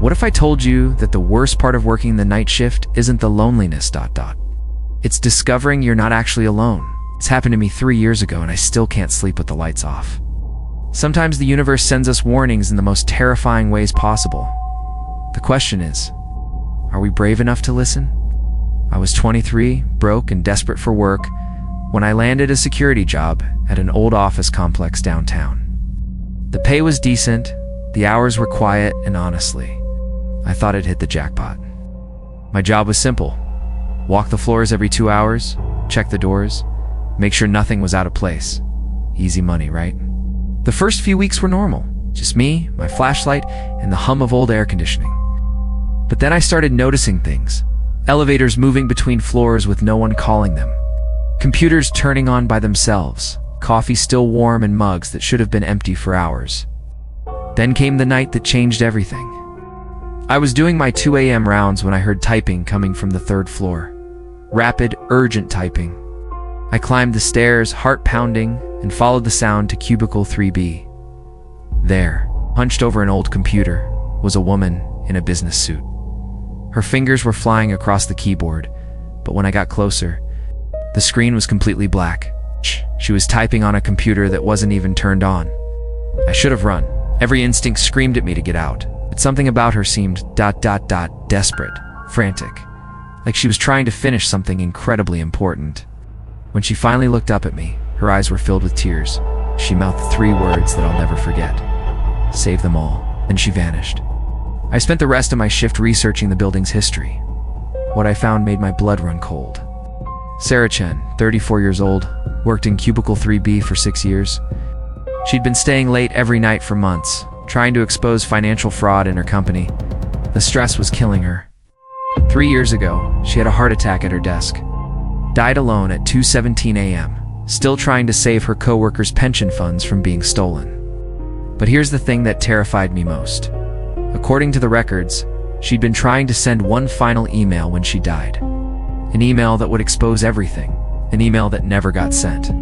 What if I told you that the worst part of working the night shift isn't the loneliness ... It's discovering you're not actually alone. It's happened to me 3 years ago and I still can't sleep with the lights off. Sometimes the universe sends us warnings in the most terrifying ways possible. The question is, are we brave enough to listen? I was 23, broke and desperate for work, when I landed a security job at an old office complex downtown. The pay was decent, the hours were quiet, and honestly, I thought I'd hit the jackpot. My job was simple. Walk the floors every 2 hours, check the doors, make sure nothing was out of place. Easy money, right? The first few weeks were normal. Just me, my flashlight, and the hum of old air conditioning. But then I started noticing things. Elevators moving between floors with no one calling them. Computers turning on by themselves. Coffee still warm in mugs that should have been empty for hours. Then came the night that changed everything. I was doing my 2 a.m. rounds when I heard typing coming from the 3rd floor. Rapid, urgent typing. I climbed the stairs, heart pounding, and followed the sound to cubicle 3B. There, hunched over an old computer, was a woman in a business suit. Her fingers were flying across the keyboard, but when I got closer, the screen was completely black. She was typing on a computer that wasn't even turned on. I should have run. Every instinct screamed at me to get out, but something about her seemed ... desperate, frantic, like she was trying to finish something incredibly important. When she finally looked up at me, her eyes were filled with tears. She mouthed 3 words that I'll never forget. Save them all. Then she vanished. I spent the rest of my shift researching the building's history. What I found made my blood run cold. Sarah Chen, 34 years old, worked in cubicle 3B for 6 years. She'd been staying late every night for months, trying to expose financial fraud in her company. The stress was killing her. 3 years ago, she had a heart attack at her desk. Died alone at 2:17 a.m., still trying to save her co-workers' pension funds from being stolen. But here's the thing that terrified me most. According to the records, she'd been trying to send one final email when she died. An email that would expose everything. An email that never got sent.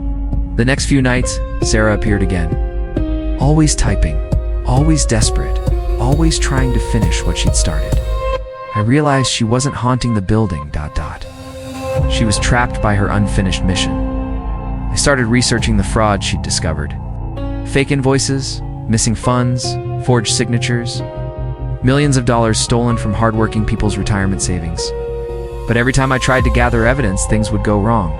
The next few nights, Sarah appeared again. Always typing, always desperate, always trying to finish what she'd started. I realized she wasn't haunting the building... She was trapped by her unfinished mission. I started researching the fraud she'd discovered. Fake invoices, missing funds, forged signatures, millions of dollars stolen from hardworking people's retirement savings. But every time I tried to gather evidence, things would go wrong.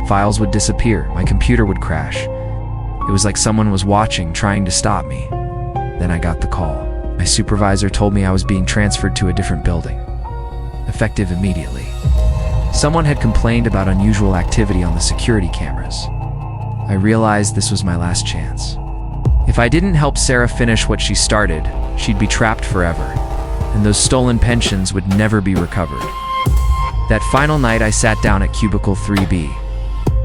Files would disappear, my computer would crash. It was like someone was watching, trying to stop me. Then I got the call. My supervisor told me I was being transferred to a different building. Effective immediately. Someone had complained about unusual activity on the security cameras. I realized this was my last chance. If I didn't help Sarah finish what she started, she'd be trapped forever, and those stolen pensions would never be recovered. That final night I sat down at cubicle 3B.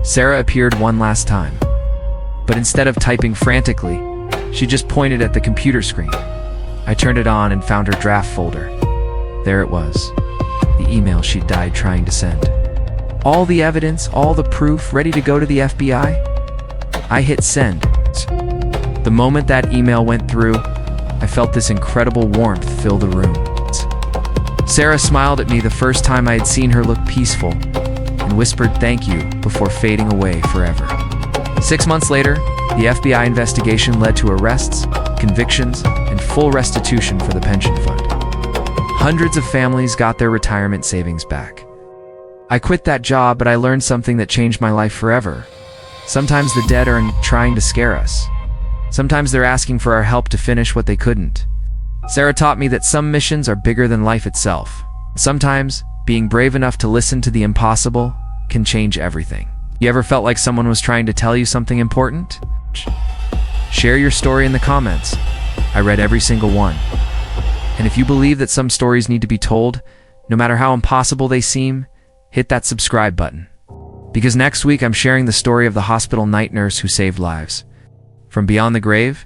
Sarah appeared one last time. But instead of typing frantically, she just pointed at the computer screen. I turned it on and found her draft folder. There it was. The email she'd died trying to send. All the evidence, all the proof, ready to go to the FBI. I hit send. The moment that email went through, I felt this incredible warmth fill the room. Sarah smiled at me the first time I had seen her look peaceful, and whispered thank you before fading away forever. 6 months later, the FBI investigation led to arrests, convictions, and full restitution for the pension fund. Hundreds of families got their retirement savings back. I quit that job, but I learned something that changed my life forever. Sometimes the dead aren't trying to scare us. Sometimes they're asking for our help to finish what they couldn't. Sarah taught me that some missions are bigger than life itself. Sometimes, being brave enough to listen to the impossible can change everything. You ever felt like someone was trying to tell you something important? Share your story in the comments. I read every single one. And if you believe that some stories need to be told, no matter how impossible they seem, hit that subscribe button. Because next week I'm sharing the story of the hospital night nurse who saved lives. From beyond the grave